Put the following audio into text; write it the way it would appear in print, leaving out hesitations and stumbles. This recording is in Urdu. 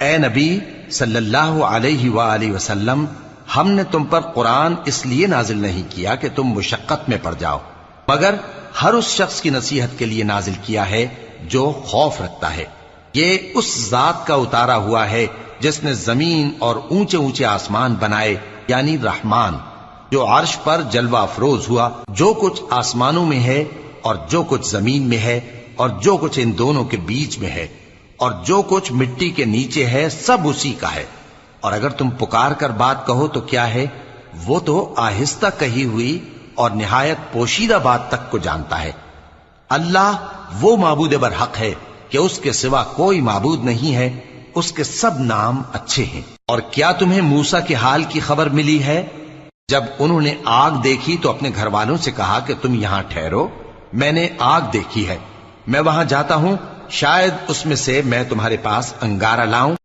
اے نبی صلی اللہ علیہ وآلہ وسلم، ہم نے تم پر قرآن اس لیے نازل نہیں کیا کہ تم مشقت میں پڑ جاؤ، مگر ہر اس شخص کی نصیحت کے لیے نازل کیا ہے جو خوف رکھتا ہے۔ یہ اس ذات کا اتارا ہوا ہے جس نے زمین اور اونچے اونچے آسمان بنائے، یعنی رحمان، جو عرش پر جلوہ افروز ہوا۔ جو کچھ آسمانوں میں ہے اور جو کچھ زمین میں ہے اور جو کچھ ان دونوں کے بیچ میں ہے اور جو کچھ مٹی کے نیچے ہے، سب اسی کا ہے۔ اور اگر تم پکار کر بات کہو تو کیا ہے، وہ تو آہستہ کہی ہوئی اور نہایت پوشیدہ بات تک کو جانتا ہے۔ اللہ وہ معبود برحق ہے کہ اس کے سوا کوئی معبود نہیں ہے، اس کے سب نام اچھے ہیں۔ اور کیا تمہیں موسیٰ کے حال کی خبر ملی ہے؟ جب انہوں نے آگ دیکھی تو اپنے گھر والوں سے کہا کہ تم یہاں ٹھہرو، میں نے آگ دیکھی ہے، میں وہاں جاتا ہوں، شاید اس میں سے میں تمہارے پاس انگارہ لاؤں